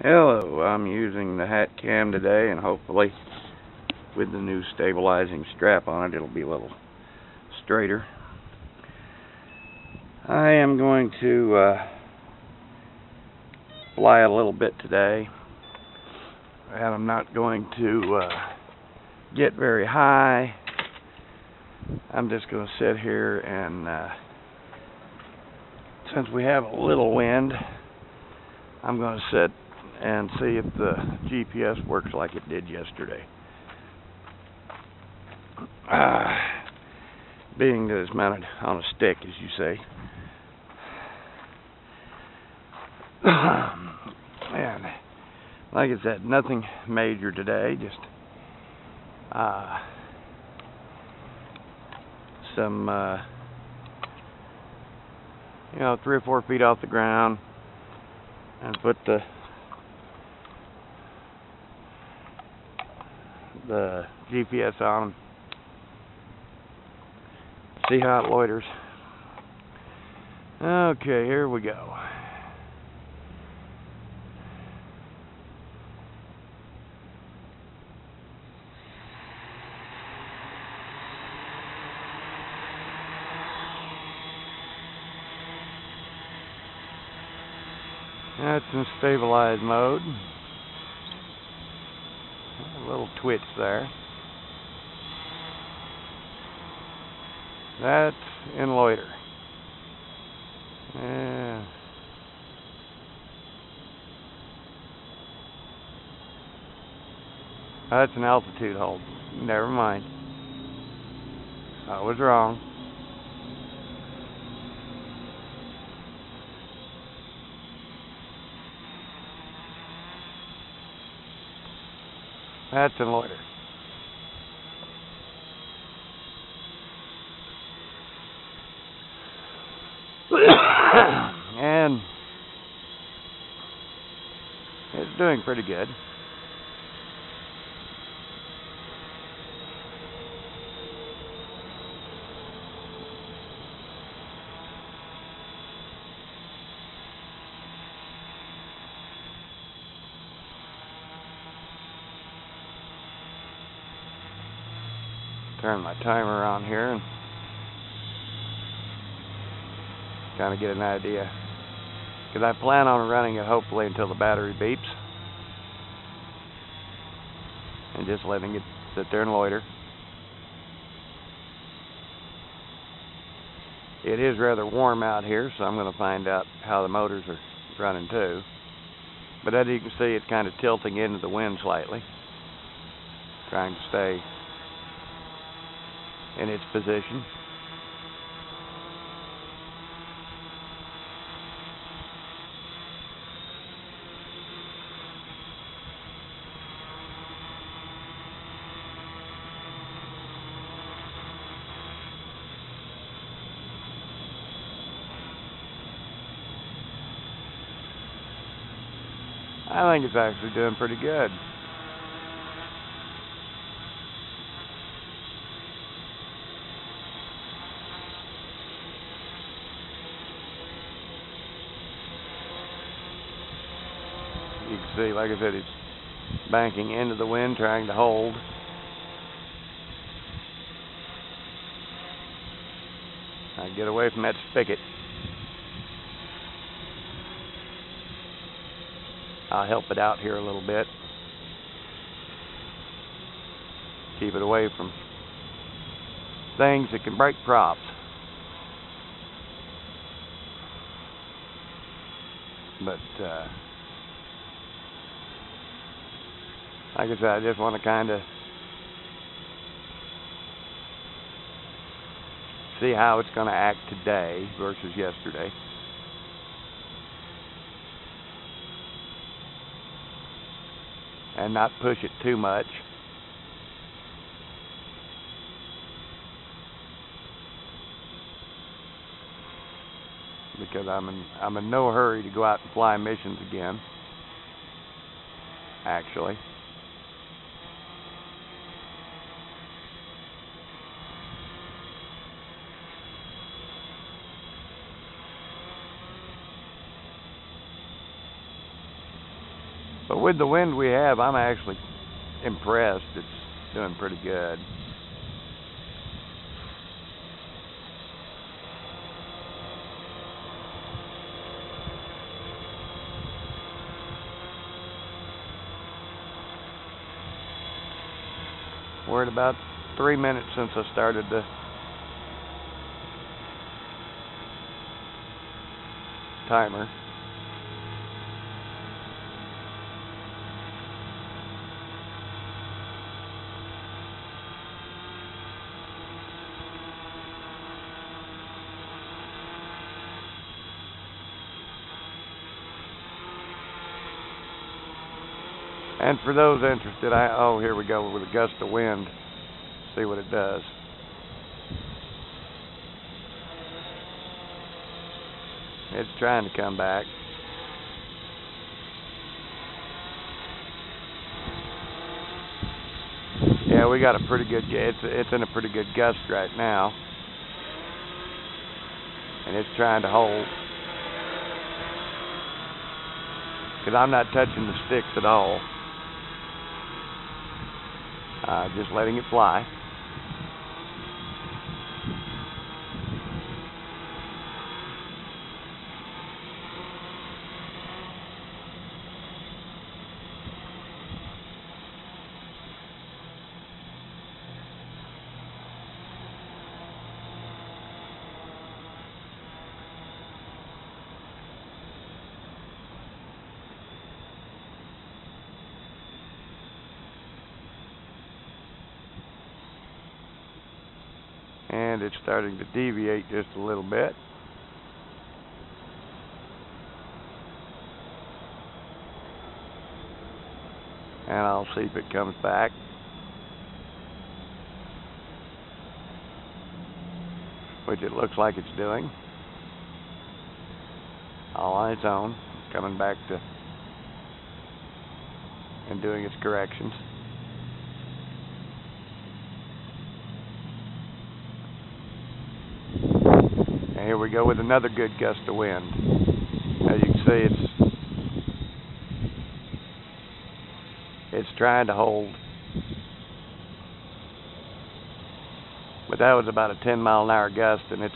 Hello, I'm using the hat cam today, and hopefully with the new stabilizing strap on it, it'll be a little straighter. I am going to fly a little bit today, and I'm not going to get very high. I'm just going to sit here and since we have a little wind, I'm going to sit and see if the GPS works like it did yesterday. Being that it's mounted on a stick, as you say. And like I said, nothing major today, just some 3 or 4 feet off the ground, and put the GPS on them. See how it loiters. Okay, here we go. That's in stabilized mode. A little twitch there. That's in loiter. Yeah. That's an altitude hold. Never mind. I was wrong. That's in loiter. And it's doing pretty good. Turn my timer on here and kind of get an idea, because I plan on running it hopefully until the battery beeps, and just letting it sit there and loiter. It is rather warm out here, so I'm going to find out how the motors are running too. But as you can see, it's kind of tilting into the wind slightly, trying to stay in its position. I think it's actually doing pretty good. You can see, like I said, it's banking into the wind, trying to hold. I get away from that spigot. I'll help it out here a little bit. Keep it away from things that can break props. But like I said, I just want to kind of see how it's going to act today versus yesterday. And not push it too much. Because I'm in no hurry to go out and fly missions again. Actually. But with the wind we have, I'm actually impressed. It's doing pretty good. We're at about 3 minutes since I started the timer. And for those interested, oh, here we go with a gust of wind. See what it does. It's trying to come back. Yeah, we got a pretty good, it's in a pretty good gust right now. And it's trying to hold. Because I'm not touching the sticks at all. Just letting it fly. And it's starting to deviate just a little bit. And I'll see if it comes back. Which it looks like it's doing. All on its own. Coming back to and doing its corrections. And here we go with another good gust of wind. As you can see, it's trying to hold. But that was about a 10-mile-an-hour gust, and it's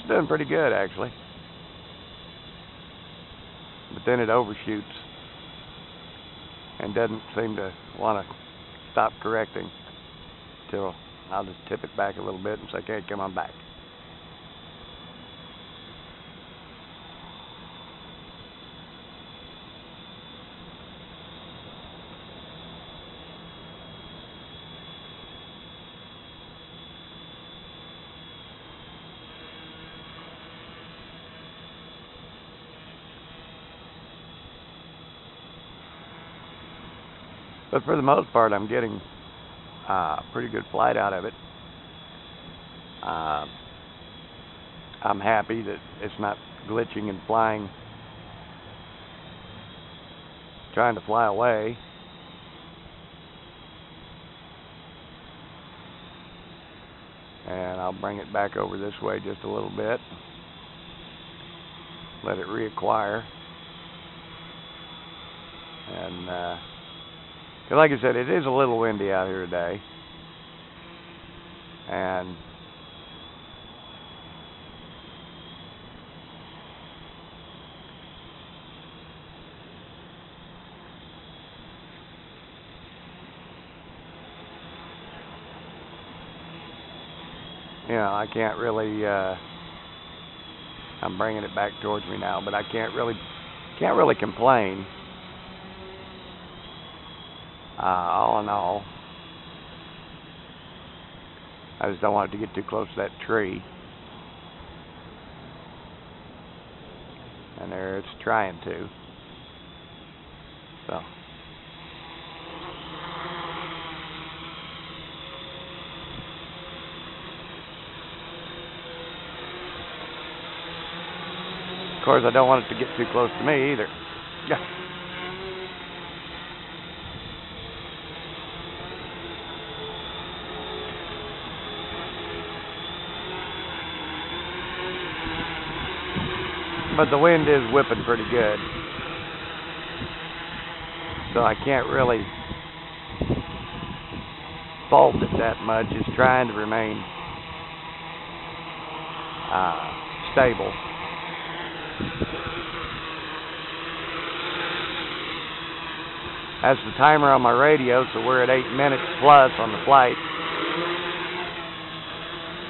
doing pretty good actually. But then it overshoots and doesn't seem to want to stop correcting till I'll just tip it back a little bit and say, okay, come on back. But for the most part, I'm getting pretty good flight out of it. I'm happy that it's not glitching and flying, trying to fly away. And I'll bring it back over this way just a little bit. Let it reacquire. And like I said, it is a little windy out here today. And you know, I can't really I'm bringing it back towards me now, but I can't really complain. All in all, I just don't want it to get too close to that tree. And there it's trying to. So. Of course, I don't want it to get too close to me either. Yeah. But the wind is whipping pretty good. so I can't really fault it that much. It's trying to remain stable. That's the timer on my radio, so we're at 8 minutes plus on the flight.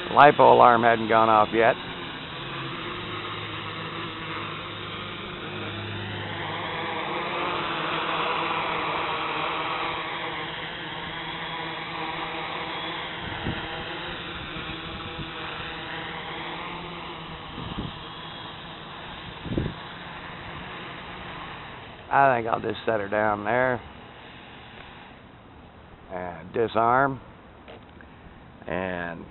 The Lipo alarm hadn't gone off yet. I think I'll just set her down there and disarm. And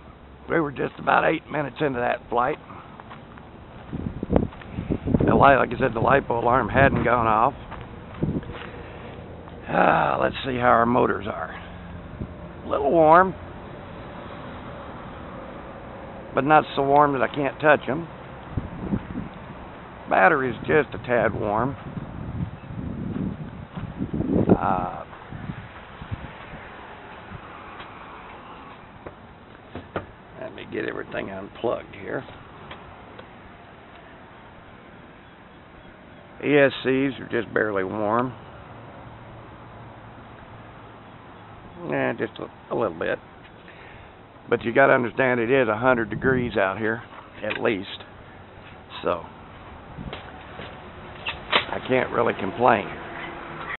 we were just about 8 minutes into that flight. Like I said, the Lipo alarm hadn't gone off. Let's see how our motors are. A little warm, but not so warm that I can't touch them. Battery's just a tad warm. Let me get everything unplugged here. ESCs are just barely warm. Just a little bit. But you got to understand, it is 100 degrees out here, at least. So I can't really complain.